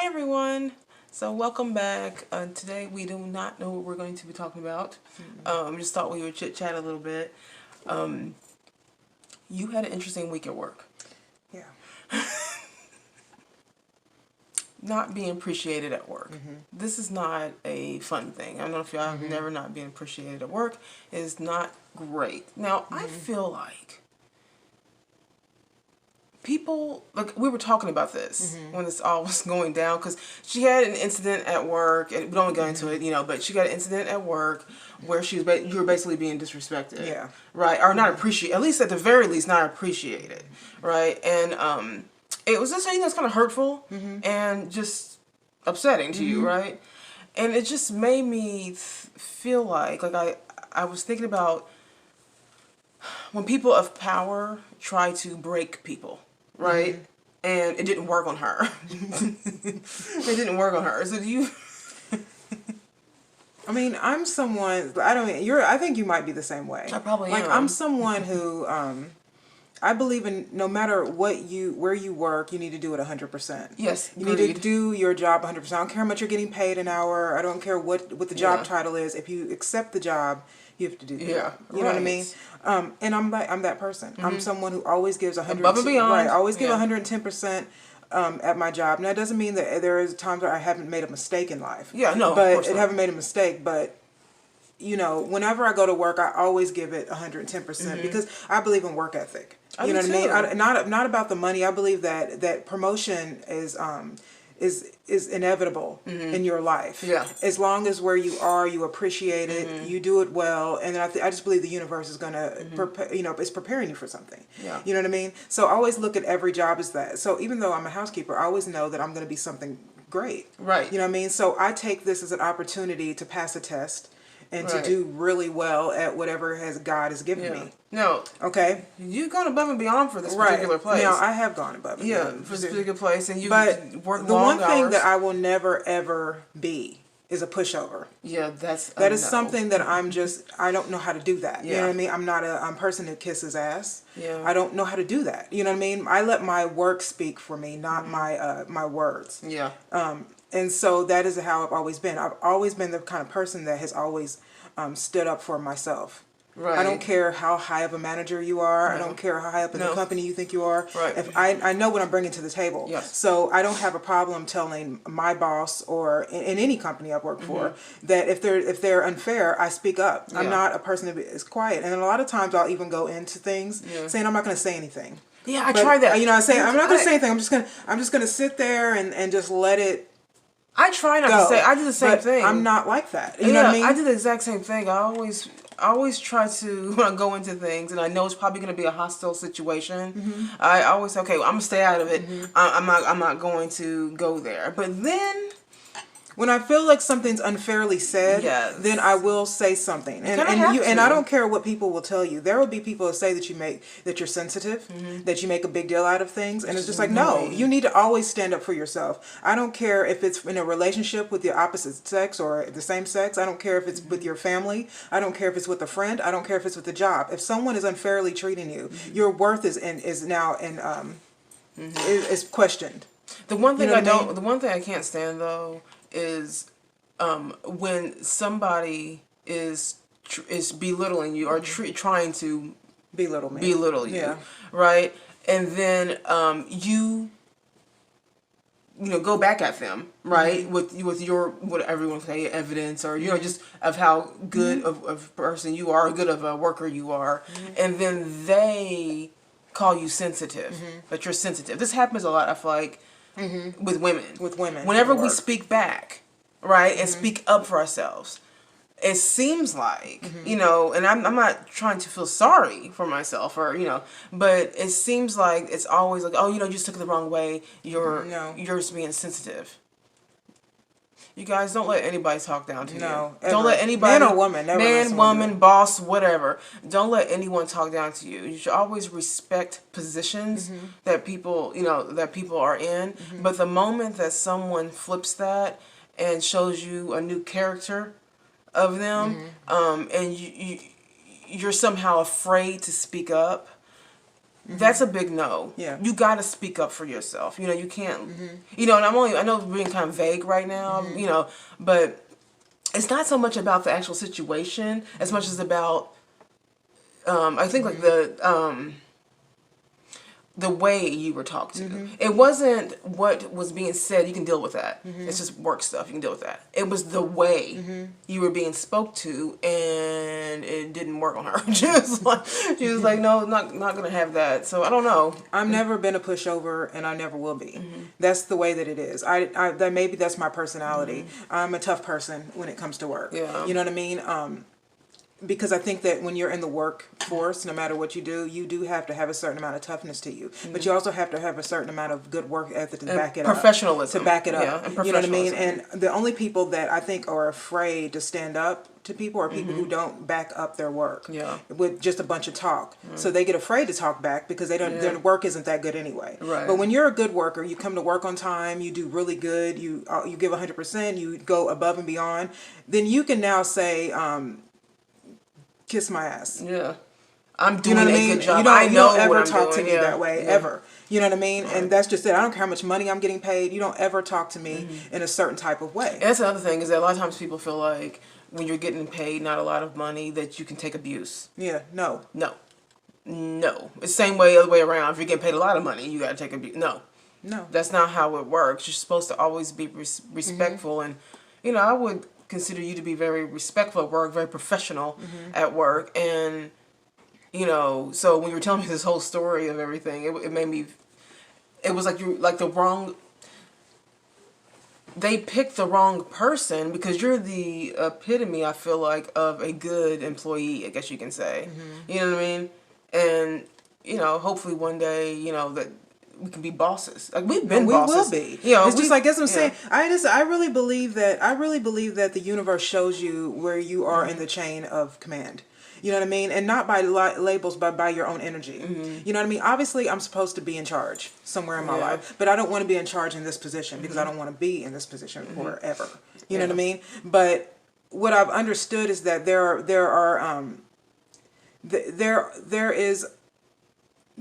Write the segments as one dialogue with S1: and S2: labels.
S1: Hi everyone. So welcome back. Today we do not know what we're going to be talking about. Just thought we would chit chat a little bit. You had an interesting week at work.
S2: Yeah.
S1: Not being appreciated at work. This is not a fun thing. I don't know if y'all have never not been appreciated at work. It is not great. Now I feel like people, like, we were talking about this when this all was going down, because she had an incident at work, and we don't go into it, but she got an incident at work where you were basically being disrespected.
S2: Yeah.
S1: Right? Or not appreciated, at least at the very least, not appreciated. Right? And it was just, it's kind of hurtful and just upsetting to you, right? And it just made me feel like I was thinking about when people of power try to break people, right? And it didn't work on her. It didn't work on her. So do you?
S2: I mean, I'm someone. I think you might be the same way.
S1: I probably
S2: am.
S1: am.
S2: I'm someone who. I believe in no matter where you work, you need to do it 100%.
S1: Yes,
S2: you need to do your job 100%. I don't care how much you're getting paid an hour. I don't care what the job title is. If you accept the job, you have to do the job. You know what I mean? And I'm that person. I'm someone who always gives 100.
S1: Above and beyond.
S2: Right, always give 110%. At my job. Now, it doesn't mean that there is times where I haven't made a mistake in life.
S1: Yeah, no,
S2: but
S1: of course
S2: I
S1: not.
S2: haven't made a mistake. But whenever I go to work, I always give it 110% because I believe in work ethic. You know what I mean? Not about the money. I believe that promotion is inevitable in your life.
S1: Yeah.
S2: As long as where you are, you appreciate it, you do it well, and I just believe the universe is gonna, is preparing you for something.
S1: Yeah.
S2: You know what I mean? So I always look at every job as that. So even though I'm a housekeeper, I always know that I'm gonna be something great.
S1: Right.
S2: You know what I mean? So I take this as an opportunity to pass a test and to do really well at whatever God has given me.
S1: No.
S2: Okay.
S1: You've gone above and beyond for this particular place.
S2: Now, I have gone above and beyond.
S1: For this particular place, and you've worked long hours.
S2: The one thing that I will never, ever be is a pushover.
S1: Yeah,
S2: that is something that I don't know how to do that. You know what I mean? I'm not a person who kisses ass.
S1: Yeah.
S2: I don't know how to do that. You know what I mean? I let my work speak for me, not my words.
S1: Yeah.
S2: And so that is how I've always been. I've always been the kind of person that has always stood up for myself.
S1: Right.
S2: I don't care how high of a manager you are. No. I don't care how high up in the company you think you are.
S1: Right.
S2: If I know what I'm bringing to the table.
S1: Yes.
S2: So I don't have a problem telling my boss or in any company I've worked for that if they're unfair, I speak up. Yeah. I'm not a person that is quiet. And a lot of times I'll even go into things saying I'm not going to say anything.
S1: Yeah, I tried that.
S2: I say I'm not going to say anything. I'm just going to sit there and just let it.
S1: I try not to say. I do the same thing.
S2: I'm not like that. You know what I mean?
S1: I do the exact same thing. I always try to, when I go into things and I know it's probably going to be a hostile situation, I always say, okay, well, I'm going to stay out of it. I'm not going to go there. But then
S2: when I feel like something's unfairly said, then I will say something. And I don't care what people will tell you. There will be people who say that you're sensitive, that you make a big deal out of things, and it's just like, no, you need to always stand up for yourself. I don't care if it's in a relationship with the opposite sex or the same sex. I don't care if it's with your family. I don't care if it's with a friend. I don't care if it's with a job. If someone is unfairly treating you, your worth is questioned.
S1: The one thing the one thing I can't stand though is when somebody is belittling you or trying to belittle you, right? And then you go back at them, right? With your whatever you want to say, evidence or just of how good of a person you are, good of a worker you are, and then they call you sensitive, that you're sensitive. This happens a lot, I feel like. With women. Whenever we speak back, right, and speak up for ourselves, it seems like, and I'm not trying to feel sorry for myself or, but it seems like it's always like, oh, you just took it the wrong way. You're just being sensitive. You guys, don't let anybody talk down to you.
S2: Ever.
S1: Don't let anybody,
S2: man or woman,
S1: woman, boss, whatever. Don't let anyone talk down to you. You should always respect positions that people, that people are in. But the moment that someone flips that and shows you a new character of them, and you're somehow afraid to speak up, That's a big no.
S2: Yeah.
S1: You got to speak up for yourself. You know, you can't, you know, and I know we're being kind of vague right now, you know, but it's not so much about the actual situation as much as about, I think like the way you were talked to. It wasn't what was being said. You can deal with that. It's just work stuff. You can deal with that. It was the way you were being spoke to, and it didn't work on her. She was like, no, not gonna have that. So I don't know.
S2: I've never been a pushover, and I never will be. That's the way that it is. Maybe that's my personality. I'm a tough person when it comes to work.
S1: Yeah.
S2: You know what I mean? Because I think that when you're in the workforce, no matter what you do have to have a certain amount of toughness to you. But you also have to have a certain amount of good work ethic to back it up.
S1: Professionalism.
S2: To back it up.
S1: Yeah,
S2: you know what I mean? And the only people that I think are afraid to stand up to people are people who don't back up their work.
S1: Yeah.
S2: With just a bunch of talk. So they get afraid to talk back because they don't. Their work isn't that good anyway.
S1: Right.
S2: But when you're a good worker, you come to work on time, you do really good, you give 100%, you go above and beyond, then you can now say, kiss my ass.
S1: Yeah. I'm doing a good job.
S2: You don't ever talk to me that way, ever. You know what I mean? Right. And that's just it. I don't care how much money I'm getting paid. You don't ever talk to me in a certain type of way.
S1: And that's another thing, is that a lot of times people feel like when you're getting paid not a lot of money that you can take abuse.
S2: Yeah, no.
S1: No. It's the same way, other way around. If you're getting paid a lot of money, you got to take abuse. No. That's not how it works. You're supposed to always be respectful. And, you know, I would consider you to be very respectful at work, very professional at work. And, you know, so when you were telling me this whole story of everything, it made me, it was like they picked the wrong person, because you're the epitome, I feel like, of a good employee, I guess you can say. You know what I mean? And, you know, hopefully one day, you know, that we can be bosses. Like, we've been bosses.
S2: We will be.
S1: You know,
S2: it's just like, that's what I'm saying. I really believe that the universe shows you where you are in the chain of command. You know what I mean? And not by labels, but by your own energy. You know what I mean? Obviously, I'm supposed to be in charge somewhere in my life, but I don't want to be in charge in this position because I don't want to be in this position forever. You know what I mean? But what I've understood is that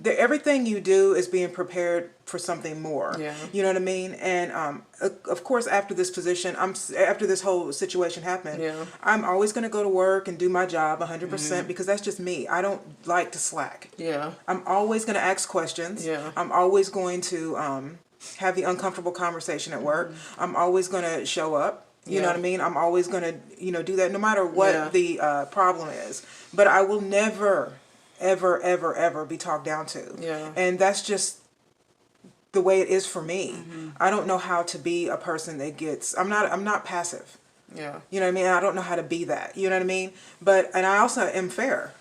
S2: everything you do is being prepared for something more. You know what I mean? And of course, after this position, after this whole situation happened, I'm always going to go to work and do my job 100% because that's just me. I don't like to slack. I'm always going to ask questions. I'm always going to have the uncomfortable conversation at work. I'm always going to show up. You know what I mean? I'm always going to, you know, do that no matter what the problem is. But I will never ever be talked down to. And that's just the way it is for me. I don't know how to be a person that gets, I'm not passive. You know what I mean? I don't know how to be that. You know what I mean? And I also am fair.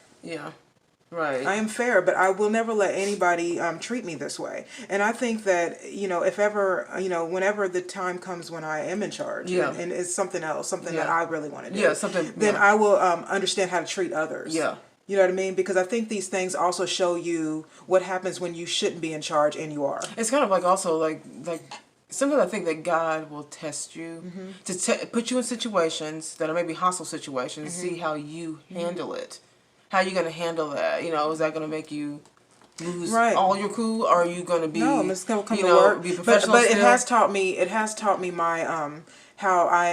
S1: Right.
S2: I am fair, but I will never let anybody treat me this way. And I think that, you know, if ever, you know, whenever the time comes when I am in charge and it's something else, something that I really want to do, then I will understand how to treat others. You know what I mean? Because I think these things also show you what happens when you shouldn't be in charge and you are.
S1: It's kind of like also like sometimes I think that God will test you to put you in situations that are maybe hostile situations, see how you handle it. How are you going to handle that? You know, is that going to make you lose all your cool, or are you going to be,
S2: it's going to come to work. Be professional. But it has taught me my how I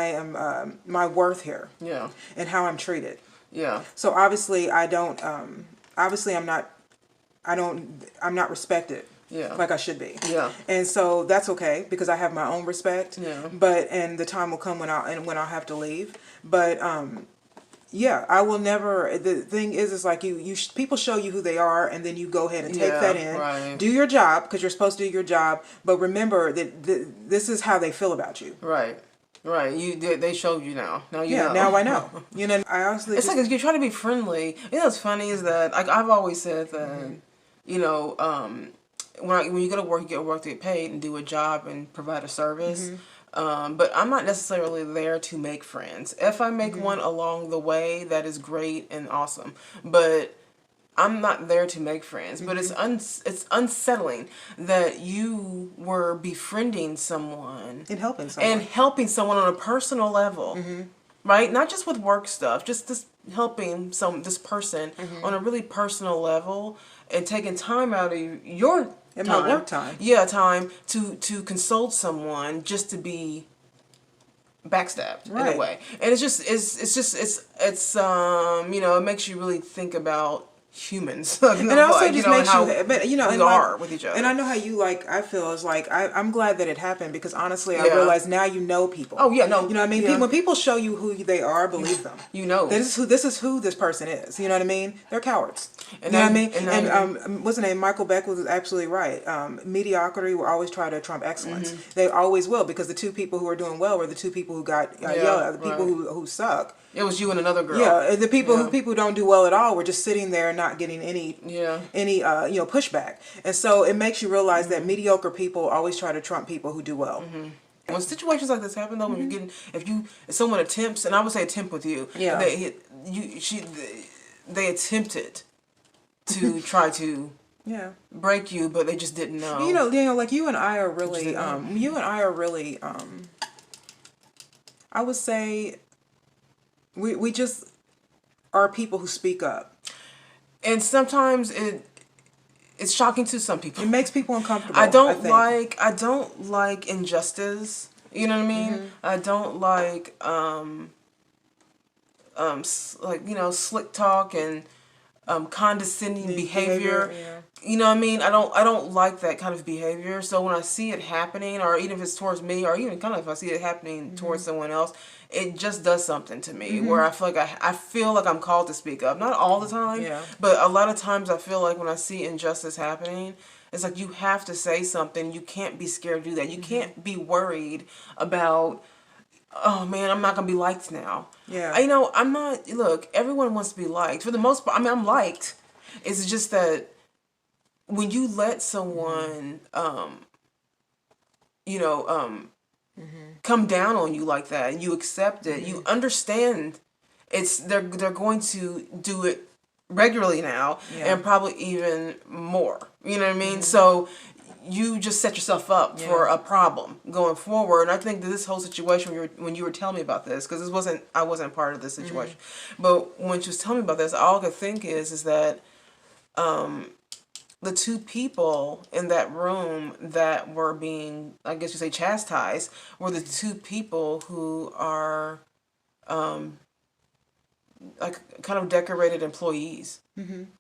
S2: am my worth here. And how I'm treated. So obviously I'm not respected like I should be. And so that's okay because I have my own respect. And the time will come when I'll have to leave. But I will never. The thing is like people show you who they are, and then you go ahead and take that in, do your job because you're supposed to do your job. But remember that this is how they feel about you.
S1: Right, they showed you now. Now you know.
S2: Now I know. You know, I honestly.
S1: It's like you try to be friendly. You know what's funny is that I've always said that, you know, when you go to work, you get to get paid and do a job and provide a service. But I'm not necessarily there to make friends. If I make one along the way, that is great and awesome. But I'm not there to make friends. But it's unsettling that you were befriending someone
S2: and helping someone
S1: on a personal level, right? Not just with work stuff, just helping this person on a really personal level and taking time out of your
S2: my work time.
S1: Yeah, time to consult someone just to be backstabbed in a way. And it's it makes you really think about humans.
S2: And it also just makes
S1: how
S2: we
S1: are with each other.
S2: And I know how I feel is like, I'm glad that it happened, because honestly, I realize now you know people.
S1: Oh yeah, no.
S2: You know what I mean?
S1: Yeah.
S2: When people show you who they are, believe them. This is who this person is. You know what I mean? They're cowards. You know what I mean? And what's the name? Michael Beck was absolutely right. Mediocrity will always try to trump excellence. They always will, because the two people who are doing well were the two people who got yelled at. The people who suck.
S1: It was you and another girl.
S2: Yeah, the people who don't do well at all were just sitting there not getting any pushback. And so it makes you realize that mediocre people always try to trump people who do well.
S1: When situations like this happen, though, when you're getting, if someone attempts, and I would say attempt with you, they attempted to try to break you, but they just didn't know.
S2: Like you and I are really, I would say, we just are people who speak up. And
S1: sometimes it's shocking to some people.
S2: It makes people uncomfortable.
S1: I don't like injustice. You know what I mean? I don't like slick talk and condescending behavior. You know what I mean? I don't like that kind of behavior. So when I see it happening, or even if it's towards me, or even kind of if I see it happening towards someone else, it just does something to me where I feel like I'm called to speak up. Not all the time, but a lot of times I feel like when I see injustice happening, it's like you have to say something. You can't be scared to do that. You can't be worried about, oh man, I'm not going to be liked now.
S2: Yeah.
S1: I'm not, look, everyone wants to be liked. For the most part, I mean, I'm liked. It's just that when you let someone, come down on you like that, and you accept it, you understand they're going to do it regularly now, and probably even more. You know what I mean? So you just set yourself up for a problem going forward. And I think that this whole situation, when you were telling me about this, because I wasn't part of this situation, but when she was telling me about this, all I could think is that the two people in that room that were being, I guess you say, chastised, were the two people who are like kind of decorated employees. And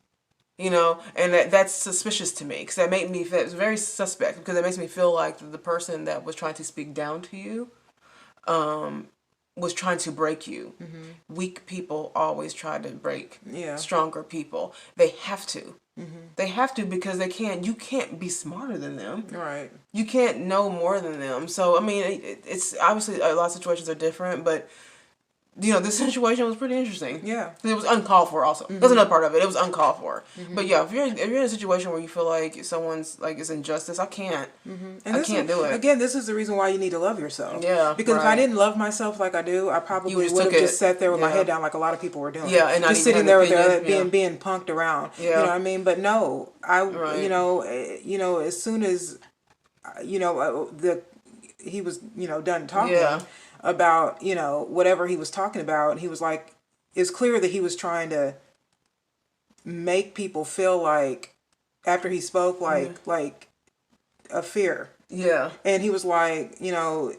S1: that's suspicious to me, because that made me feel, it's very suspect, because it makes me feel like the person that was trying to speak down to you was trying to break you. Weak people always try to break stronger people. They have to. They have to, because you can't be smarter than them.
S2: Right.
S1: You can't know more than them. So, I mean, it's obviously a lot of situations are different, but this situation was pretty interesting. Yeah. It was uncalled for also. That's another part of it. It was uncalled for. But yeah, if you're in a situation where you feel like someone's like it's injustice, I can't. I can't do it.
S2: Again, this is the reason why you need to love yourself. Yeah. Because if I didn't love myself like I do, I probably would have just sat there with my head down like a lot of people were doing. Yeah, and just sitting there being punked around. Yeah. You know what I mean? But no, as soon as he was done talking. Yeah. About whatever he was talking about, he was like, it's clear that he was trying to make people feel like, after he spoke, like a fear. Yeah. And he was like, he was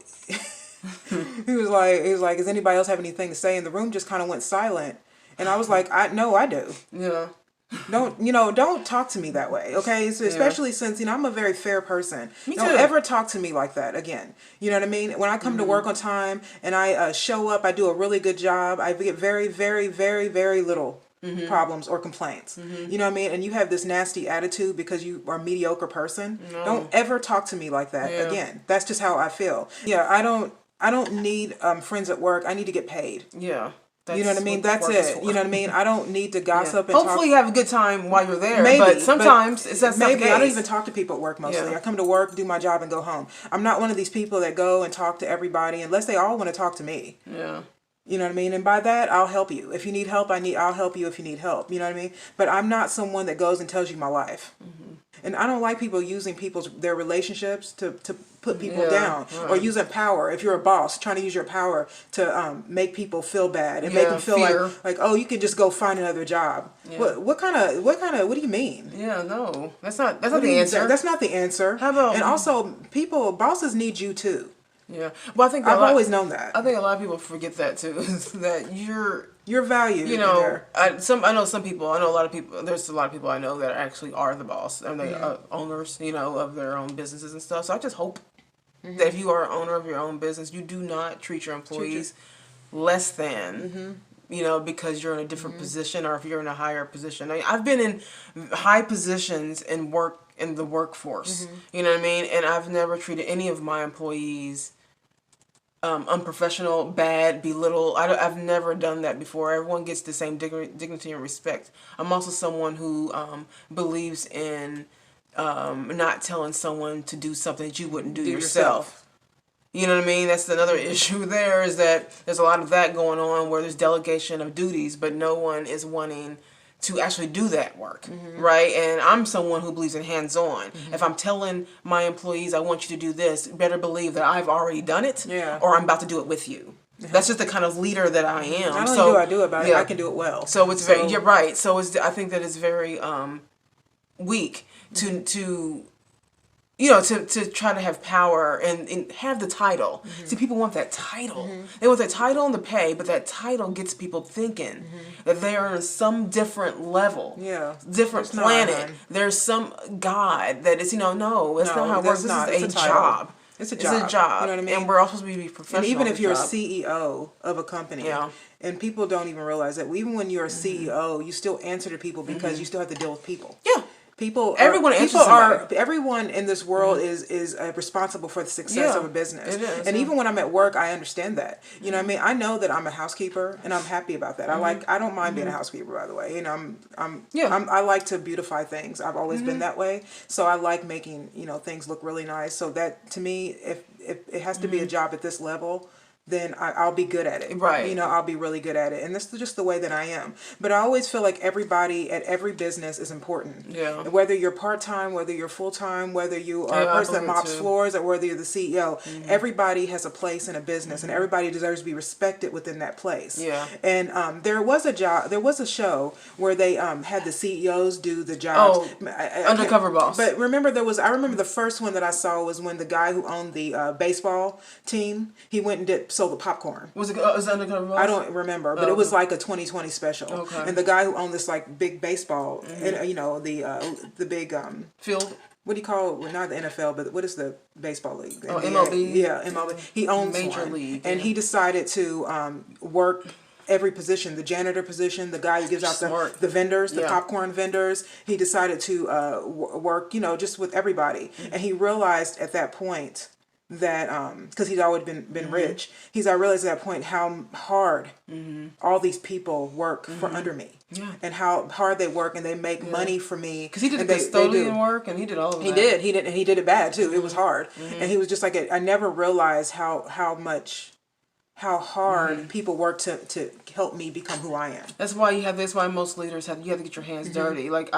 S2: like, does anybody else have anything to say? And the room just kind of went silent, and I was like, I do. Yeah. Don't talk to me that way, okay? So especially since, I'm a very fair person. Don't ever talk to me like that again. You know what I mean? When I come to work on time and I show up, I do a really good job, I get very, very, very, very little problems or complaints. You know what I mean? And you have this nasty attitude because you are a mediocre person. No. Don't ever talk to me like that again. That's just how I feel. Yeah, I don't need friends at work. I need to get paid. Yeah. You know what I mean? That's it. You know what I mean? I don't need to gossip and
S1: hopefully you have a good time while you're there. Maybe, but sometimes it's not the case.
S2: I don't even talk to people at work mostly. I come to work, do my job, and go home. I'm not one of these people that go and talk to everybody unless they all want to talk to me. Yeah. You know what I mean? And by that, I'll help you. If you need help, I'll help you if you need help. You know what I mean? But I'm not someone that goes and tells you my life. And I don't like people using their relationships to put people down, or using power. If you're a boss, trying to use your power to make people feel bad and make them feel like, oh, you can just go find another job. Yeah. What do you mean?
S1: Yeah, no, that's not the answer.
S2: That's not the answer.
S1: How about,
S2: and also bosses need you too.
S1: Yeah, well, I think
S2: I've always known that.
S1: I think a lot of people forget that too. Is that
S2: your value.
S1: You know, I know some people. I know a lot of people. There's a lot of people I know that actually are the boss, and they owners, you know, of their own businesses and stuff. So I just hope that if you are an owner of your own business, you do not treat your employees less than. You know, because you're in a different position, or if you're in a higher position. I've been in high positions in the workforce. You know what I mean? And I've never treated any of my employees unprofessional, bad, belittle. I've never done that before. Everyone gets the same dignity and respect. I'm also someone who believes in not telling someone to do something that you wouldn't do yourself. You know what I mean? That's another issue there, is that there's a lot of that going on where there's delegation of duties, but no one is wanting to actually do that work, right? And I'm someone who believes in hands-on. If I'm telling my employees, I want you to do this, better believe that I've already done it, or I'm about to do it with you. That's just the kind of leader that I am.
S2: Not only do I do it, but I can do it well.
S1: So it's very, you're right. So I think that it's very weak to you know, to try to have power and have the title. See, people want that title. They want that title and the pay, but that title gets people thinking that they are on some different level, different planet. There's some God that is, you know, no, that's not how it works. This is a job.
S2: It's a job.
S1: It's a job.
S2: You know what I mean?
S1: And we're all supposed to be professional.
S2: And even if you're a CEO of a company, and people don't even realize that, even when you're a CEO, you still answer to people because you still have to deal with people.
S1: Yeah.
S2: Everyone in this world is responsible for the success of a business. It is, and even when I'm at work, I understand that. You know what I mean? I know that I'm a housekeeper, and I'm happy about that. I don't mind being a housekeeper, by the way. You know, I like to beautify things. I've always been that way. So I like making, you know, things look really nice. So that, to me, if it has to be a job at this level, then I'll be good at it.
S1: Right.
S2: You know, I'll be really good at it. And this is just the way that I am. But I always feel like everybody at every business is important. Yeah. Whether you're part-time, whether you're full-time, whether you are a person that mops floors, or whether you're the CEO, everybody has a place in a business, and everybody deserves to be respected within that place. Yeah. And there was a show where they had the CEOs do the jobs.
S1: Undercover Boss.
S2: But I remember the first one that I saw was when the guy who owned the baseball team, he went and sold the popcorn.
S1: Was it Undercover Boss?
S2: I don't remember, but it was like a 2020 special. Okay. And the guy who owned this like big baseball, and you know, the big
S1: field.
S2: What do you call it? Well, not the NFL, but what is the baseball league?
S1: Oh, MLB.
S2: Yeah, MLB. He owns
S1: Major
S2: one,
S1: League,
S2: and he decided to work every position, the janitor position, the guy who gives out the vendors, the popcorn vendors. He decided to work, you know, just with everybody, and he realized at that point that because he's always been rich, I realized at that point how hard all these people work for under me, and how hard they work, and they make money for me.
S1: Because he did the custodian work, and he did all of that.
S2: He did, and he did it bad too. It was hard, and he was just like, I never realized how hard people work to help me become who I am.
S1: That's why that's why most leaders have to get your hands dirty. Like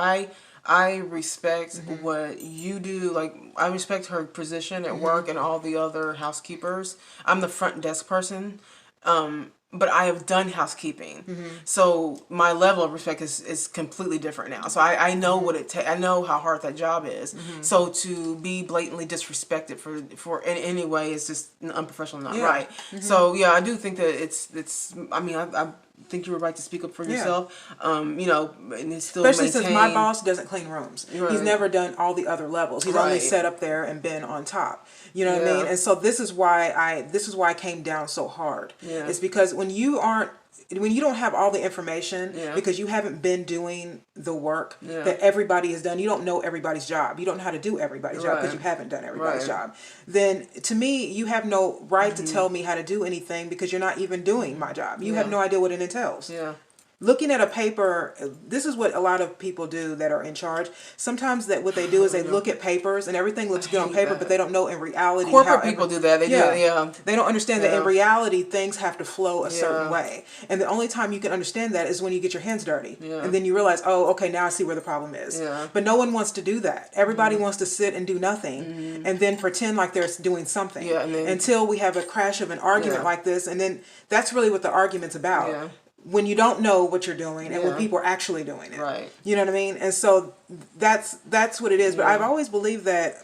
S1: I respect what you do. Like, I respect her position at work and all the other housekeepers. I'm the front desk person, but I have done housekeeping. So my level of respect is completely different now. So I know what it takes. I know how hard that job is. So to be blatantly disrespected for in any way is just unprofessional, not right. So yeah, I do think that it's. I mean, I think you were right to speak up for yourself. You know, and it's still
S2: especially since my boss doesn't clean rooms. Right. He's never done all the other levels. He's only sat up there and been on top. You know what I mean? And so this is why I came down so hard. Yeah. It's because when you don't have all the information, because you haven't been doing the work that everybody has done, you don't know everybody's job. You don't know how to do everybody's job because you haven't done everybody's job. Then to me, you have no right to tell me how to do anything because you're not even doing my job. You have no idea what it entails. Yeah. looking at a paper, this is what a lot of people do that are in charge. Sometimes that what they do is they look at papers and everything looks good on paper, but they don't know in reality.
S1: Corporate people do that. They do that, yeah.
S2: They don't understand that in reality things have to flow a certain way. And the only time you can understand that is when you get your hands dirty. Yeah. And then you realize, oh, okay, now I see where the problem is. Yeah. But no one wants to do that. Everybody wants to sit and do nothing and then pretend like they're doing something. Yeah, and then, until we have a crash of an argument like this. And then that's really what the argument's about. Yeah. When you don't know what you're doing and when people are actually doing it. Right. You know what I mean? And so that's what it is. But I've always believed that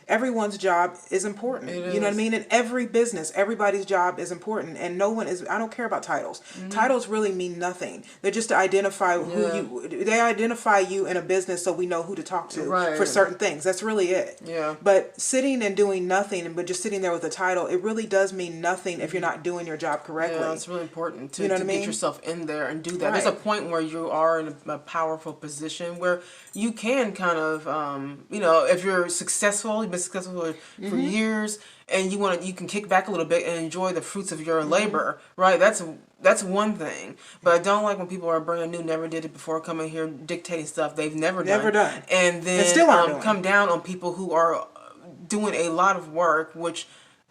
S2: everyone's job is important. You know what I mean? In every business, everybody's job is important, and no one is. I don't care about titles. Titles really mean nothing. They're just to identify who you. They identify you in a business, so we know who to talk to for certain things. That's really it. Yeah. But sitting and doing nothing, but just sitting there with a title, it really does mean nothing if you're not doing your job correctly. Yeah,
S1: it's really important to get yourself in there and do that. Right. There's a point where you are in a powerful position where you can kind of, if you're successful. Been successful for years, and you can kick back a little bit and enjoy the fruits of your labor, right? That's one thing. But I don't like when people are brand new, never did it before, coming here dictating stuff they've never done, and then still come down on people who are doing a lot of work, which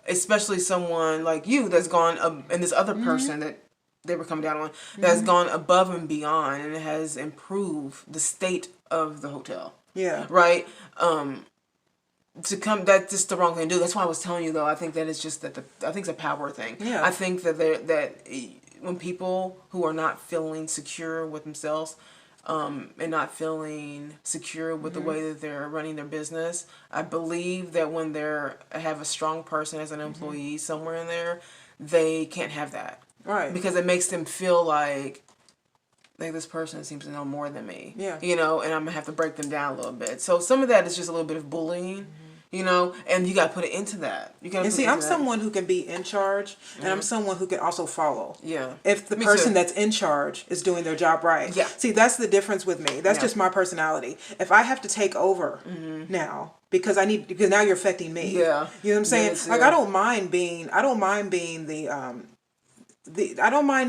S1: especially someone like you that's gone and this other person that they were coming down on that's gone above and beyond and has improved the state of the hotel. Yeah. Right. That's just the wrong thing to do. That's why I was telling you, though, I think that it's just that I think it's a power thing. Yeah. I think that when people who are not feeling secure with themselves and not feeling secure with the way that they're running their business, I believe that when they have a strong person as an employee somewhere in there, they can't have that. Right. Because it makes them feel like this person seems to know more than me. Yeah. And I'm going to have to break them down a little bit. So some of that is just a little bit of bullying. And you got to put it into that.
S2: I'm someone who can be in charge, and I'm someone who can also follow. Yeah. If the person that's in charge is doing their job right. Yeah. See, that's the difference with me. That's just my personality. If I have to take over now, because now you're affecting me. Yeah. You know what I'm saying? Yes, I don't mind being I don't mind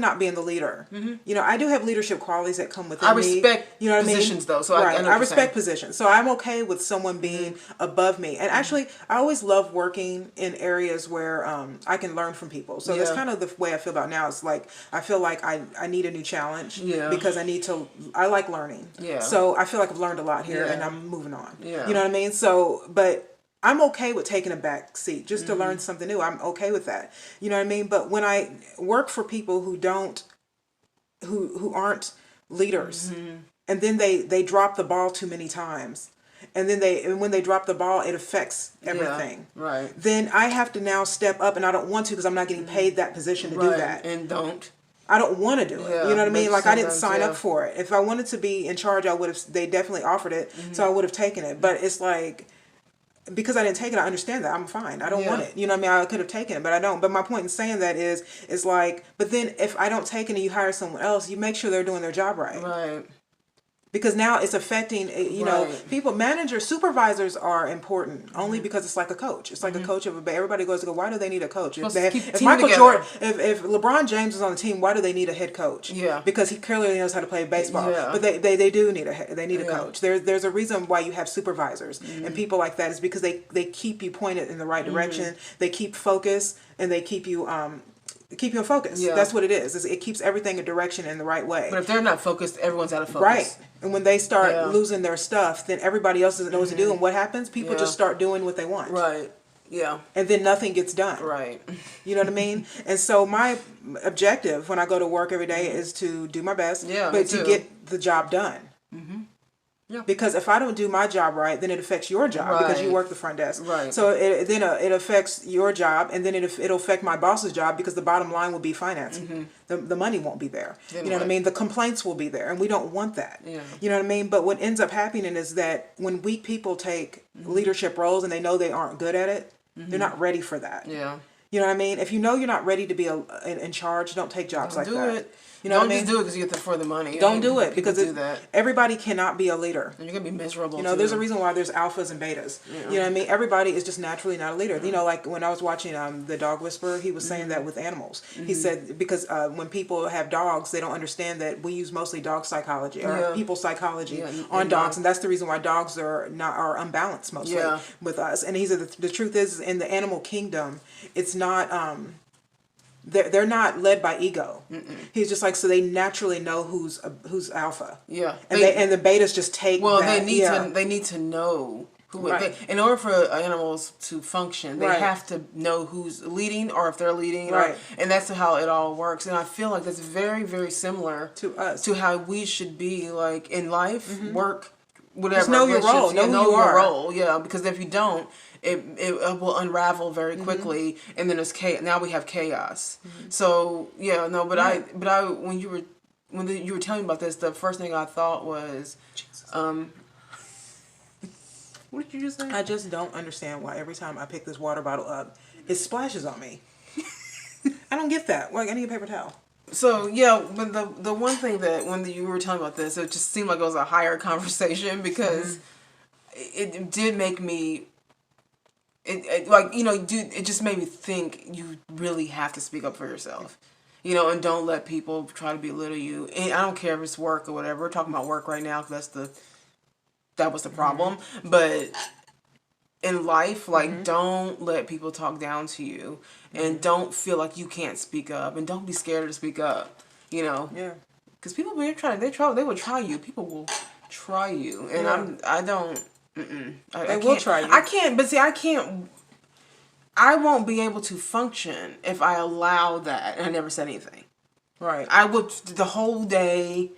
S2: not being the leader. I do have leadership qualities that come within me.
S1: I respect positions, though. So I
S2: respect positions. So I'm okay with someone being above me. And actually, I always love working in areas where I can learn from people. So that's kind of the way I feel about now. It's like I feel like I need a new challenge because I like learning. Yeah. So I feel like I've learned a lot here and I'm moving on. Yeah. You know what I mean? So, but I'm okay with taking a back seat just to learn something new. I'm okay with that. You know what I mean? But when I work for people who aren't leaders, and then they drop the ball too many times, and then when they drop the ball, it affects everything. Yeah, right. Then I have to now step up, and I don't want to because I'm not getting paid that position to do that.
S1: And don't.
S2: I don't want to do it. You know what I mean? Like I didn't sign up for it. If I wanted to be in charge, they definitely offered it, so I would have taken it. But it's like, because I didn't take it, I understand that. I'm fine. I don't want it. You know what I mean? I could have taken it, but I don't. But my point in saying that is like, but then if I don't take it and you hire someone else, you make sure they're doing their job right. Right. Because now it's affecting, people, managers, supervisors are important only because it's like a coach. It's like a coach of everybody goes to go, why do they need a coach? If Michael Jordan, if LeBron James is on the team, why do they need a head coach? Yeah. Because he clearly knows how to play baseball. Yeah. But they do need a coach. There's a reason why you have supervisors and people like that is because they keep you pointed in the right direction. They keep focus and they keep you in focus. Yeah. That's what it is. It keeps everything in direction in the right way.
S1: But if they're not focused, everyone's out of focus.
S2: Right. And when they start losing their stuff, then everybody else doesn't know what to do. And what happens? People just start doing what they want. Right. Yeah. And then nothing gets done. Right. You know what I mean? And so my objective when I go to work every day is to do my best, but to get the job done. Mm-hmm. Yeah. Because if I don't do my job right, then it affects your job because you work the front desk. Right. So it affects your job, and then it'll affect my boss's job because the bottom line will be financing. The money won't be there. You know what I mean? The complaints will be there, and we don't want that. Yeah. You know what I mean? But what ends up happening is that when weak people take leadership roles and they know they aren't good at it, they're not ready for that. Yeah. You know what I mean? If you know you're not ready to be in charge, don't take jobs like that.
S1: It.
S2: You know
S1: don't
S2: what I mean?
S1: Just do it because you get for the money.
S2: Don't do it because everybody cannot be a leader.
S1: And you're gonna be miserable.
S2: You know, there's a reason why there's alphas and betas. Yeah. You know what I mean? Everybody is just naturally not a leader. You know, like when I was watching The Dog Whisperer, he was saying that with animals. He said because when people have dogs, they don't understand that we use mostly dog psychology or people psychology on dogs, and that's the reason why dogs are unbalanced mostly with us. And he said the truth is in the animal kingdom, it's not. They're not led by ego. He's just like, so they naturally know who's alpha.
S1: Yeah,
S2: and the betas just take.
S1: Well,
S2: that,
S1: they need to know who. In order for animals to function, they have to know who's leading or if they're leading.
S2: Right.
S1: And that's how it all works. And I feel like that's very, very similar
S2: to us,
S1: to how we should be like in life, work, whatever.
S2: Just know your role. Know who you are.
S1: Your role. Yeah, because if you don't. It will unravel very quickly, and then it's chaos. Now we have chaos. So but I when you were telling me about this, the first thing I thought was, what did you just say?
S2: I just don't understand why every time I pick this water bottle up, it splashes on me. I don't get that. Like I need a paper towel.
S1: So but the one thing that when you were telling about this, it just seemed like it was a higher conversation because it did make me. It just made me think you really have to speak up for yourself, and don't let people try to belittle you. And I don't care if it's work or whatever. We're talking about work right now because that was the problem. But in life, don't let people talk down to you, and don't feel like you can't speak up, and don't be scared to speak up. Yeah. Because people will try. They will try you. People will try you, and I don't. I
S2: will try you.
S1: I can't, but see, I won't be able to function if I allow that. And I never said anything.
S2: Right.
S1: I would, the whole day,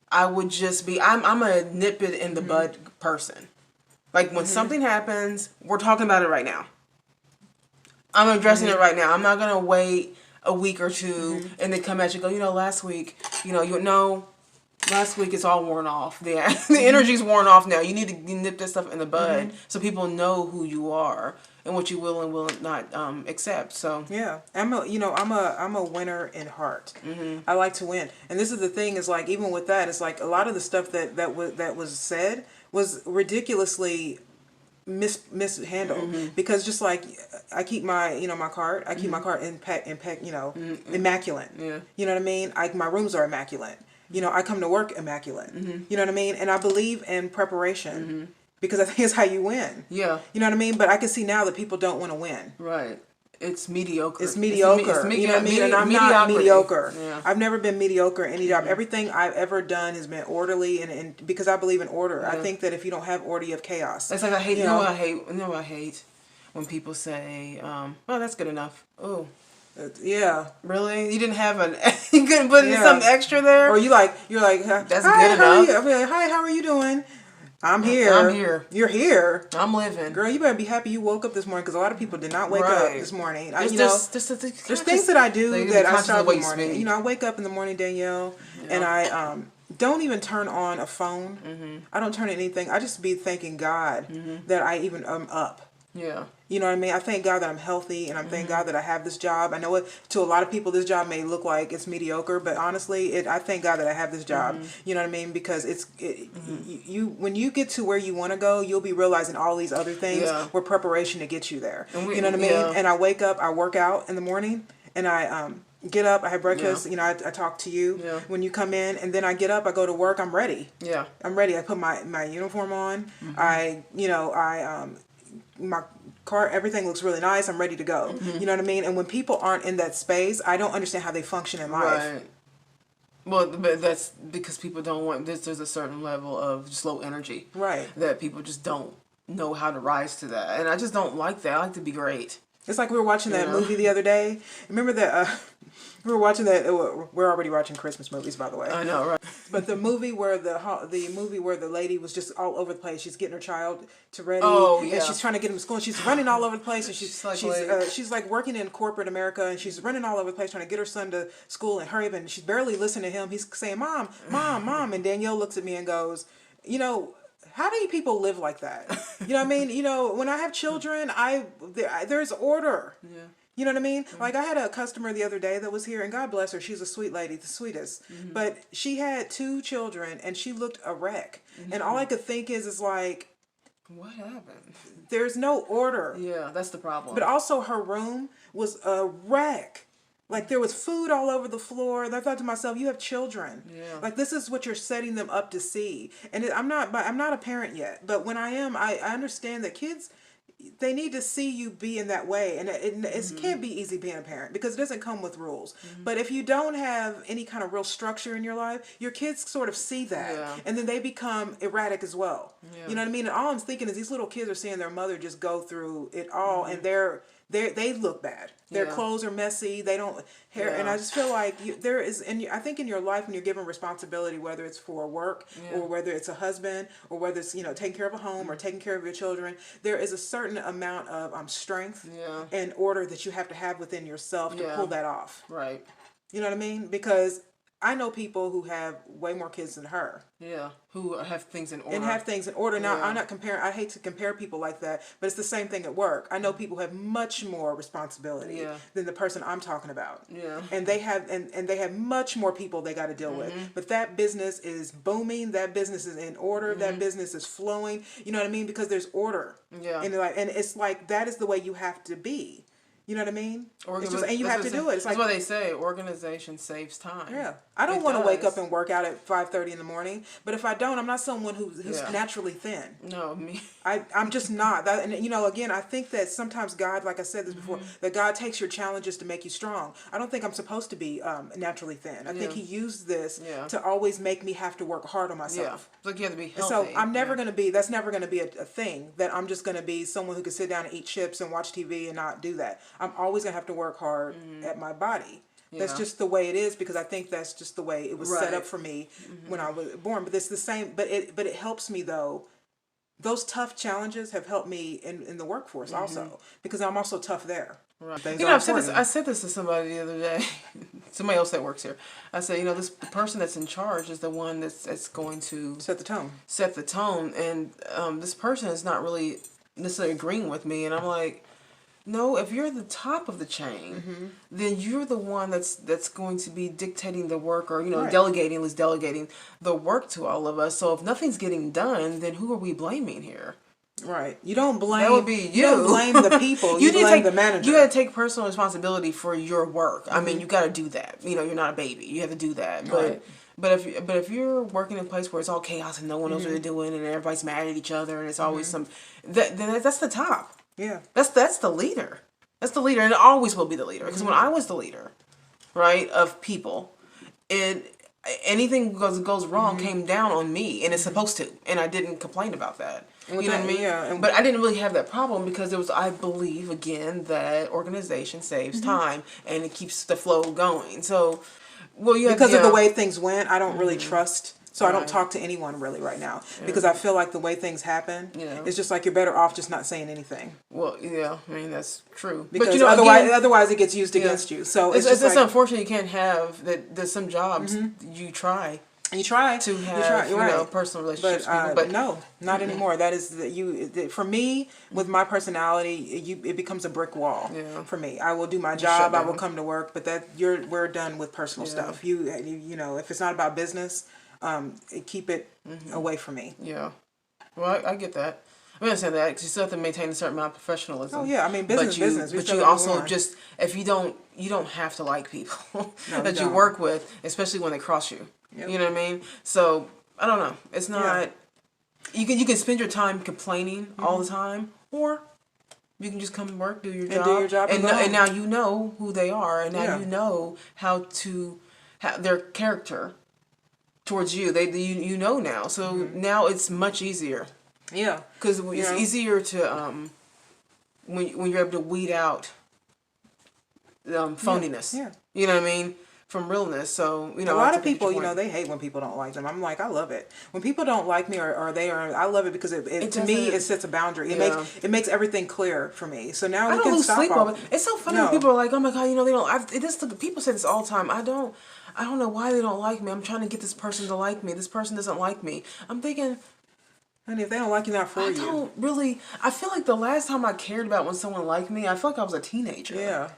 S1: I would just be, I'm a nip it in the bud person. Like when something happens, we're talking about it right now. I'm addressing it right now. I'm not going to wait a week or two and then come at you and go, last week, last week it's all worn off. The energy's worn off now. You need to nip this stuff in the bud so people know who you are and what you will and will not accept. So
S2: I'm a winner in heart. I like to win, and this is the thing is like even with that, it's like a lot of the stuff that was said was ridiculously mishandled because just like I keep my my cart, I keep my cart immaculate.
S1: Yeah.
S2: You know what I mean? My rooms are immaculate. I come to work immaculate. You know what I mean? And I believe in preparation because I think it's how you win.
S1: Yeah.
S2: You know what I mean? But I can see now that people don't want to win.
S1: Right. It's mediocre.
S2: It's mediocre. You know what I mean? And I'm not mediocre. Yeah. I've never been mediocre in any job. Everything I've ever done has been orderly and because I believe in order. Yeah. I think that if you don't have order, you have chaos.
S1: It's like I hate, I hate when people say, well, that's good enough. Oh.
S2: Yeah.
S1: Really? You didn't have you couldn't put in something extra there?
S2: Or you're like,
S1: that's good enough.
S2: I'll be like, hi, how are you doing? I'm here. You're here.
S1: I'm living.
S2: Girl, you better be happy you woke up this morning because a lot of people did not wake up this morning. There's things that I do that I start in the morning. I wake up in the morning, Danielle, and I don't even turn on a phone. I don't turn on anything. I just be thanking God that I even am up.
S1: Yeah.
S2: You know what I mean? I thank God that I'm healthy and I'm thank God that I have this job. I know to a lot of people this job may look like it's mediocre, but honestly, I thank God that I have this job. You know what I mean? Because you when you get to where you want to go, you'll be realizing all these other things were preparation to get you there. You know what I mean? And I wake up, I work out in the morning, and I get up, I have breakfast, I talk to you when you come in, and then I get up, I go to work, I'm ready. Yeah. I'm ready. I put my uniform on. My car, everything looks really nice. I'm ready to go. You know what I mean? And when people aren't in that space, I don't understand how they function in life.
S1: Right. Well, but that's because people don't want this. There's a certain level of just low energy. Right. That people just don't know how to rise to that. And I just don't like that. I like to be great.
S2: It's like we were watching that movie the other day. Remember that... we were watching that. We're already watching Christmas movies, by the way.
S1: I know, right?
S2: But the movie where the lady was just all over the place. She's getting her child to ready. Oh yeah. And she's trying to get him to school. And she's running all over the place. And she's like working in corporate America. And she's running all over the place trying to get her son to school and hurry up. And she's barely listening to him. He's saying, "Mom, mom, mom." And Danielle looks at me and goes, how do you people live like that? You know what I mean? You know, when I have children, there's order. Yeah. You know what I mean? Mm-hmm. Like I had a customer the other day that was here, and God bless her, she's a sweet lady, the sweetest. Mm-hmm. But she had 2 children, and she looked a wreck. Mm-hmm. And all I could think is like,
S1: what happened?
S2: There's no order.
S1: Yeah, that's the problem.
S2: But also her room was a wreck. Like there was food all over the floor. And I thought to myself, you have children. Yeah. Like this is what you're setting them up to see. And I'm not a parent yet. But when I am, I understand that kids, they need to see you be in that way. And it can't be easy being a parent because it doesn't come with rules. Mm-hmm. But if you don't have any kind of real structure in your life, your kids sort of see that. Yeah. And then they become erratic as well. Yeah. You know what I mean? And all I'm thinking is these little kids are seeing their mother just go through it all. Mm-hmm. And they look bad. Their clothes are messy. They don't hair, and I just feel like there is. And I think in your life, when you're given responsibility, whether it's for work or whether it's a husband or whether it's taking care of a home or taking care of your children, there is a certain amount of strength and order that you have to have within yourself to pull that off.
S1: Right.
S2: You know what I mean? Because I know people who have way more kids than her.
S1: Yeah, who have things in order.
S2: And have things in order. Now, I'm not comparing, I hate to compare people like that, but it's the same thing at work. I know people who have much more responsibility than the person I'm talking about. Yeah. And they have and they have much more people they got to deal with. But that business is booming, that business is in order, that business is flowing. You know what I mean? Because there's order. Yeah. And it's like that is the way you have to be. You know what I mean? And you have to do it.
S1: That's why they say organization saves time.
S2: Yeah. I don't want to wake up and work out at 5:30 in the morning, but if I don't, I'm not someone who's naturally thin.
S1: No, me.
S2: I'm just not. And again, I think that sometimes God, like I said this before, that God takes your challenges to make you strong. I don't think I'm supposed to be naturally thin. I think He used this to always make me have to work hard on myself.
S1: Yeah. Like you have to be healthy.
S2: And so I'm never going to be. That's never going to be a thing. That I'm just going to be someone who can sit down and eat chips and watch TV and not do that. I'm always going to have to work hard at my body. Yeah. That's just the way it is because I think that's just the way it was set up for me when I was born. But it's the same. But it helps me though. Those tough challenges have helped me in the workforce also because I'm also tough there.
S1: Right. I said this to somebody the other day. Somebody else that works here. I said, the person that's in charge is the one that's going to
S2: set the tone.
S1: Set the tone, and this person is not really necessarily agreeing with me, and I'm like. No, if you're the top of the chain, then you're the one that's going to be dictating the work or, delegating the work to all of us. So if nothing's getting done, then who are we blaming here?
S2: Right. You don't blame.
S1: That would be you.
S2: You don't blame the people. you blame the manager.
S1: You got to take personal responsibility for your work. I mean, you got to do that. You're not a baby. You have to do that. But if you're working in a place where it's all chaos and no one knows what they're doing and everybody's mad at each other and it's always then that's the top. Yeah, that's the leader. That's the leader, and it always will be the leader. Because when I was the leader, right, of people, anything goes wrong came down on me, and it's supposed to, and I didn't complain about that. You know what I mean? Yeah. But I didn't really have that problem because I believe again that organization saves time and it keeps the flow going. So,
S2: because of the way things went, I don't really trust. So I don't talk to anyone really right now because I feel like the way things happen, it's just like you're better off just not saying anything.
S1: Well, yeah, I mean that's true.
S2: Because otherwise it gets used against you. So
S1: it's unfortunate you can't have that. There's some jobs you try.
S2: You try
S1: to have personal relationships,
S2: but no, not anymore. That is for me with my personality. It becomes a brick wall for me. I will do my job. I will come to work, but we're done with personal stuff. You if it's not about business. Keep it away from me.
S1: Yeah. Well, I get that. I understand that because you still have to maintain a certain amount of professionalism.
S2: Oh yeah, I mean business.
S1: But you also just if you don't have to like people that you work with, especially when they cross you. Yep. You know what I mean? So I don't know. It's not. Yeah. You can spend your time complaining all the time, or you can just come to work, do your job, and now you know who they are, and now you know how their character. Towards you, you know now. So now it's much easier. Yeah, because it's easier to when you're able to weed out phoniness. Yeah. You know what I mean? From realness. So a lot
S2: of people, they hate when people don't like them. I'm like, I love it when people don't like me or I love it because it to me it sets a boundary. It makes everything clear for me. So now we can stop. Sleep over.
S1: It's so funny when people are like, oh my god, they don't. People say this all the time. I don't know why they don't like me. I'm trying to get this person to like me. This person doesn't like me. I'm thinking,
S2: And if they don't like you, not for you.
S1: I feel like the last time I cared about when someone liked me, I feel like I was a teenager.
S2: Yeah.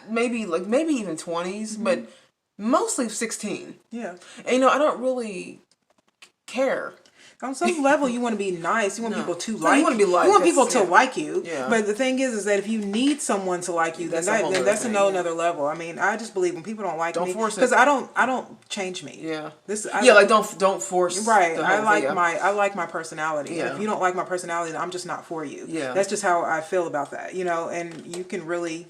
S1: Maybe even 20s, but mostly 16.
S2: Yeah.
S1: And I don't really care.
S2: On some level, you want to be nice. You want people to like you.
S1: You want to be liked.
S2: You want people to like you.
S1: Yeah.
S2: But the thing is that if you need someone to like you, then that's another level. I mean, I just believe when people don't like me,
S1: don't force it.
S2: Because I don't change me.
S1: Yeah. Don't force.
S2: Right. I like my personality.
S1: Yeah.
S2: And if you don't like my personality, then I'm just not for you.
S1: Yeah.
S2: That's just how I feel about that. And you can really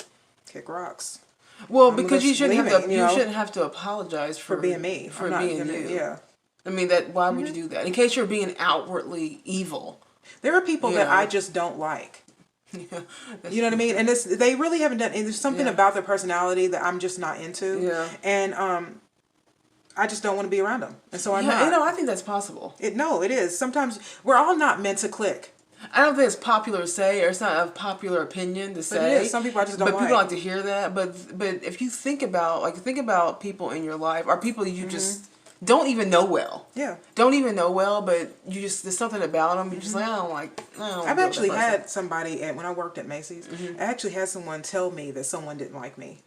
S2: kick rocks.
S1: Well, because you shouldn't have to apologize for
S2: being me.
S1: For being you.
S2: Yeah.
S1: I mean, why would you do that? In case you're being outwardly evil.
S2: There are people that I just don't like. Yeah, you know what I mean? And they really haven't done, and there's something about their personality that I'm just not into.
S1: Yeah.
S2: And I just don't want to be around them. And so I'm not.
S1: I think that's possible.
S2: It is. Sometimes we're all not meant to click.
S1: I don't think it's popular to say, or it's not a popular opinion to say.
S2: But it is. Some people I just don't like.
S1: But people like to hear that. But if you think about people in your life, or people you just don't even know well.
S2: Yeah.
S1: Don't even know well, but there's something about them. You're just like, I don't like.
S2: I've actually had somebody when I worked at Macy's. I actually had someone tell me that someone didn't like me,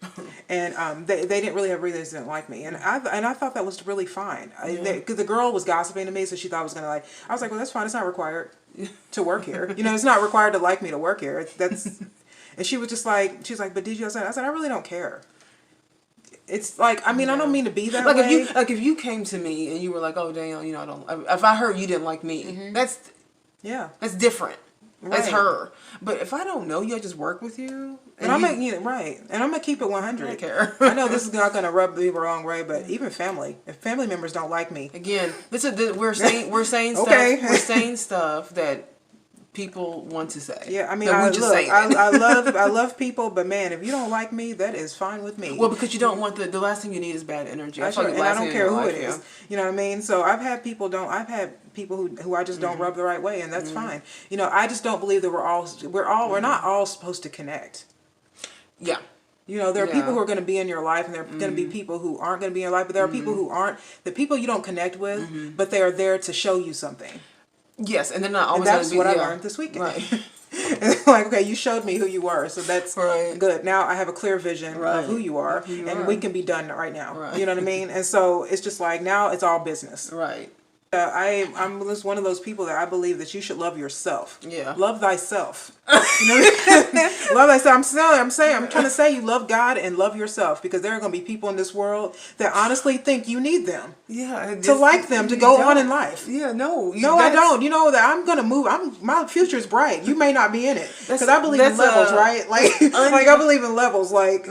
S2: and they didn't really have reasons they didn't like me, and I thought that was really fine. Because the girl was gossiping to me, so she thought I was gonna like. I was like, well, that's fine. It's not required to work here. It's not required to like me to work here. And she was just like, but did you? I said, I really don't care. It's like, I mean, I don't mean to be that way.
S1: If you came to me and you were like, oh, Danielle, I don't. If I heard you didn't like me, that's different. Right. That's her. But if I don't know you, I just work with you.
S2: And I'm gonna keep it 100.
S1: I don't care.
S2: I know this is not gonna rub the wrong way, but even family, if family members don't like me,
S1: again, we're saying stuff. Okay. We're saying stuff that people want to say.
S2: Yeah, I mean, I love people, but man, if you don't like me, that is fine with me.
S1: Well, because you don't want the last thing you need is bad energy.
S2: I don't care who it is. You know what I mean? So I've had people who I just don't rub the right way, and that's fine. I just don't believe that we're not all supposed to connect.
S1: Yeah.
S2: There are people who are going to be in your life, and there are going to be people who aren't going to be in your life, but there are people who aren't. The people you don't connect with, but they are there to show you something.
S1: Yes, and they're not always.
S2: And that's what I learned this weekend.
S1: Right.
S2: Like, okay, you showed me who you were, so that's good. Now I have a clear vision of who you are, and we can be done right now. Right. You know what I mean? And so it's just like now it's all business.
S1: Right.
S2: I'm just one of those people that I believe that you should love yourself.
S1: Yeah.
S2: Love thyself. Love thyself. I'm trying to say you love God and love yourself, because there are going to be people in this world that honestly think you need them.
S1: Yeah.
S2: To like them to go on in life.
S1: Yeah. No.
S2: I don't. That I'm going to move. My future is bright. You may not be in it, because I believe in levels, right? Like I believe in levels. Like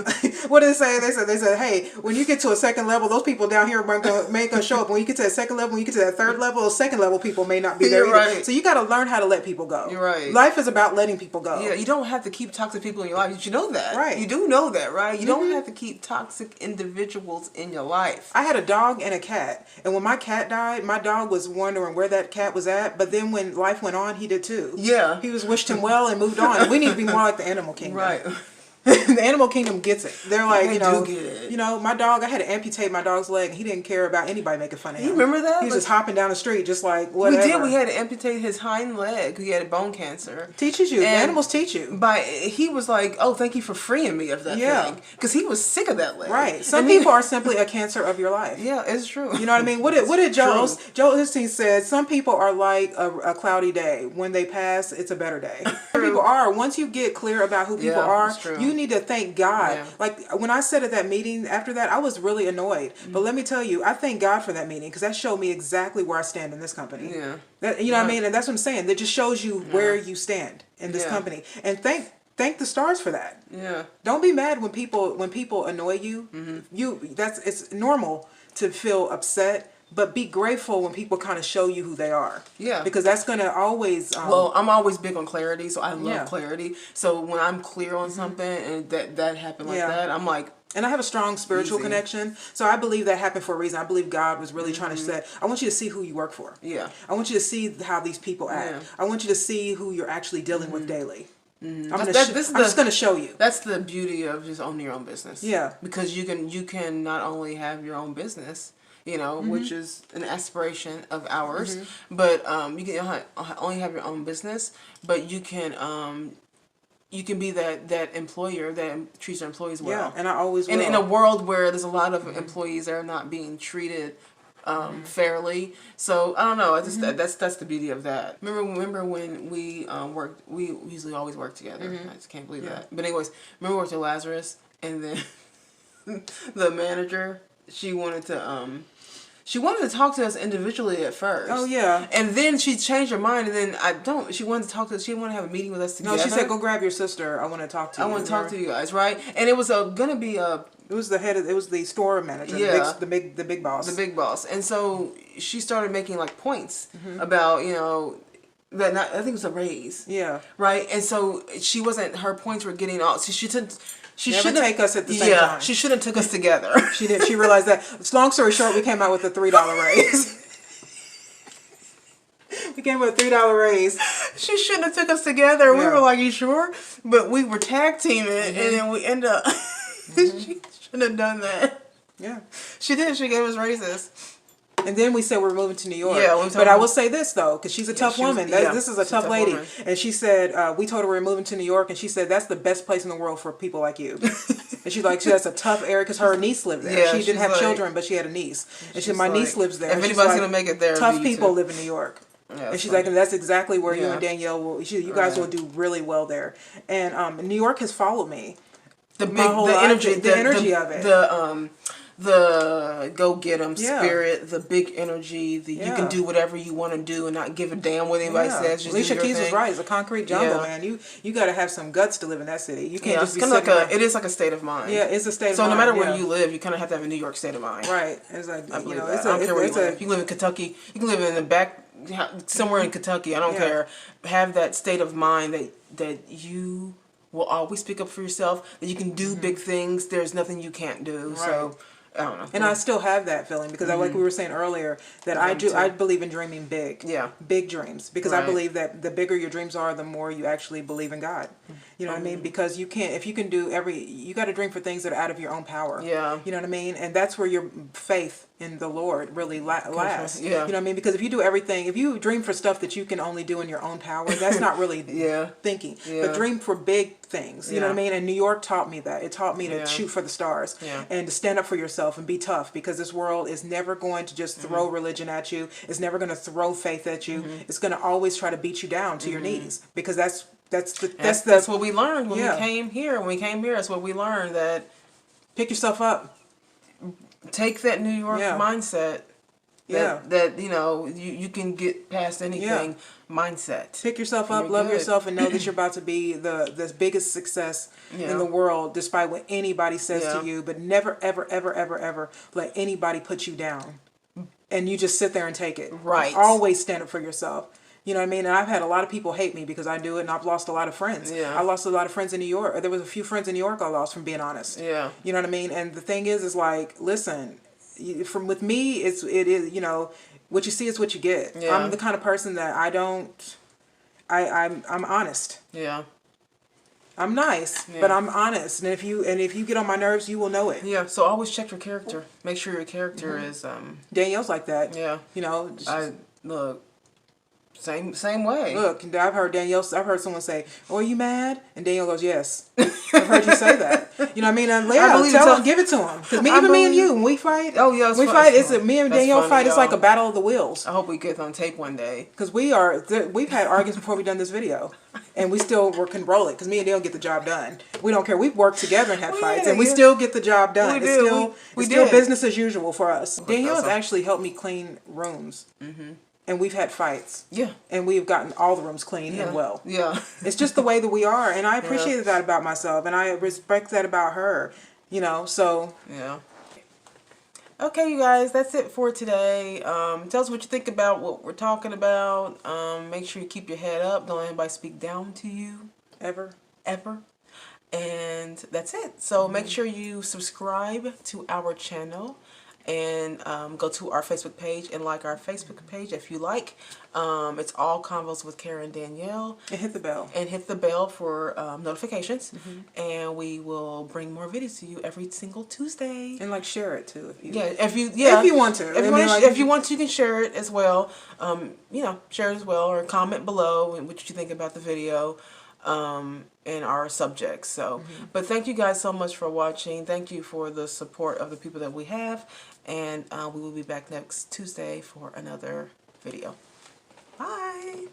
S2: what did they say? They said, hey, when you get to a second level, those people down here may gonna show up. When you get to that second level, when you get to that third level, those second level people may not be there either. Right. So you got to learn how to let people go.
S1: You're right.
S2: Life is about letting people go.
S1: Yeah, you don't have to keep toxic people in your life. You know that.
S2: Right.
S1: You do know that, right? You don't have to keep toxic individuals in your life.
S2: I had a dog and a cat. And when my cat died, my dog was wondering where that cat was at. But then when life went on, he did too.
S1: Yeah.
S2: He wished him well and moved on. We need to be more like the animal kingdom.
S1: Right.
S2: The animal kingdom gets it. They're like,
S1: they do get it.
S2: My dog, I had to amputate my dog's leg, and he didn't care about anybody making fun of him.
S1: You remember that?
S2: He was just hopping down the street, just like whatever.
S1: We did. We had to amputate his hind leg. He had bone cancer.
S2: Teaches you. Animals teach you.
S1: He was like, oh, thank you for freeing me of that thing. Because he was sick of that leg.
S2: Right. Some people are simply a cancer of your life.
S1: Yeah, it's true.
S2: You know what I mean? What did Joel Osteen said? Some people are like a cloudy day. When they pass, it's a better day. Some people are. Once you get clear about who people are, you need to thank God. Yeah. Like when I said at that meeting, after that, I was really annoyed. But let me tell you, I thank God for that meeting, because that showed me exactly where I stand in this company. Yeah. You know what I mean? And that's what I'm saying. That just shows you where you stand in this company. And thank the stars for that. Yeah. Don't be mad when people annoy you. It's normal to feel upset. But be grateful when people kind of show you who they are. Yeah. Because that's going to always...
S1: well, I'm always big on clarity, so I love clarity. So when I'm clear on something and that happened like that, I'm like...
S2: And I have a strong spiritual connection. So I believe that happened for a reason. I believe God was really trying to say, I want you to see who you work for. Yeah. I want you to see how these people act. Yeah. I want you to see who you're actually dealing with daily. I'm just going to show you.
S1: That's the beauty of just owning your own business. Yeah. Because you can not only have your own business... you know, which is an aspiration of ours. But you can only have your own business, but you can be that employer that treats their employees well.
S2: Yeah, and I always will.
S1: And in a world where there's a lot of employees that are not being treated fairly, so I don't know. I just that's the beauty of that. Remember when we worked? We usually always work together. I just can't believe that. But anyways, remember we worked at Lazarus, and then the manager, she wanted to talk to us individually at first.
S2: Oh, yeah.
S1: And then she changed her mind, and then she wanted to talk to us. She didn't want to have a meeting with us together.
S2: No, she said, go grab your sister. I want to talk to you.
S1: I want to talk to you guys, right? And it was gonna be a...
S2: It was the store manager, the big boss.
S1: The big boss. And so she started making like points about, you know, I think it was a raise.
S2: Yeah.
S1: Right? And so her points were getting all... She shouldn't
S2: take us at the same time.
S1: She shouldn't have took us together.
S2: She did. She realized that. Long story short, we came out with a $3 raise. We came with a $3 raise.
S1: She shouldn't have took us together. Yeah. We were like, you sure? But we were tag teaming, and then we end up... She shouldn't have done that.
S2: Yeah.
S1: She did. She gave us raises.
S2: And then we said we're moving to New York.
S1: Yeah,
S2: but I will say this, though, because she's a tough woman. This is a tough lady. Woman. And she said, we told her we're moving to New York, and she said, that's the best place in the world for people like you. And she's like, that's a tough area, because her niece lived there. Yeah, she didn't have children, but she had a niece. And she said, my niece lives there.
S1: If anybody's going to make it there,
S2: tough people live in New York. Yeah, and she's like, and that's exactly where you and Danielle will, you guys will do really well there. And New York has followed me. The energy of it.
S1: The go get 'em spirit, the big energy, you can do whatever you want to do and not give a damn what anybody says. Just
S2: Alicia Keys was right. It's a concrete jungle, man. You got to have some guts to live in that city. You can't just be sitting
S1: it is like a state of mind.
S2: Yeah, it's a state of
S1: mind. So no matter where
S2: you
S1: live, you kind of have to have a New York state of mind.
S2: Right. It's like,
S1: I believe that. I don't care where you live. You can live in Kentucky. You can live in the back, somewhere in Kentucky. I don't care. Have that state of mind that you will always speak up for yourself, that you can do big things. There's nothing you can't do. Right. So I don't know.
S2: And I still have that feeling because like we were saying earlier, that I believe in dreaming big.
S1: Yeah.
S2: Big dreams. Because I believe that the bigger your dreams are, the more you actually believe in God. You know what I mean? Because you got to dream for things that are out of your own power.
S1: Yeah.
S2: You know what I mean? And that's where your faith in the Lord really lasts.
S1: Yeah.
S2: You know what I mean? Because if you dream for stuff that you can only do in your own power, that's not really thinking. Yeah. But dream for big things. You know what I mean? And New York taught me that. It taught me to shoot for the stars and to stand up for yourself and be tough, because this world is never going to just throw religion at you. It's never going to throw faith at you. It's going to always try to beat you down to your knees, because that's
S1: what we learned when we came here. When we came here, that's what we learned, that
S2: pick yourself up.
S1: Take that New York mindset. That you can get past anything mindset.
S2: Pick yourself up, love yourself, and know that you're about to be the biggest success in the world, despite what anybody says to you. But never, ever, ever, ever, ever let anybody put you down. And you just sit there and take it.
S1: Right.
S2: Always stand up for yourself. You know what I mean? And I've had a lot of people hate me because I do it, and I've lost a lot of friends.
S1: Yeah.
S2: I lost a lot of friends in New York. There was a few friends in New York I lost, from being honest.
S1: Yeah.
S2: You know what I mean? And the thing is like, listen, with me, it is, what you see is what you get. Yeah. I'm the kind of person that I'm honest.
S1: Yeah.
S2: I'm nice, but I'm honest. And if you get on my nerves, you will know it.
S1: Yeah. So always check your character. Make sure your character is
S2: Danielle's like that.
S1: Yeah. Look. Same way.
S2: Look, I've heard someone say, "Oh, are you mad?" And Danielle goes, "Yes." I've heard you say that. You know what I mean? And give it to him. Because me and you, when we fight, we fight. Me and Danielle fight. It's like a battle of the wheels.
S1: I hope we get on tape one day.
S2: Because we've had arguments before we've done this video, and we still can roll it. Because me and Danielle get the job done. We don't care. We've worked together and had fights, and we still get the job done. It's still business as usual for us. Danielle has actually helped me clean rooms. Mm-hmm. And we've had fights. Yeah. And we've gotten all the rooms clean and well. Yeah. It's just the way that we are. And I appreciate that about myself. And I respect that about her. So. Yeah.
S1: Okay, you guys. That's it for today. Tell us what you think about what we're talking about. Make sure you keep your head up. Don't let anybody speak down to you.
S2: Ever.
S1: And that's it. So make sure you subscribe to our channel. and go to our Facebook page and like our Facebook page if you like. It's all Convos with Karen and Danielle.
S2: And hit the bell.
S1: And hit the bell for notifications. And we will bring more videos to you every single Tuesday.
S2: And like share it too if you
S1: if you want to. If you want to, you can share it as well. Share it as well, or comment below what you think about the video. And our subjects. So, but thank you guys so much for watching. Thank you for the support of the people that we have, and we will be back next Tuesday for another video. Bye.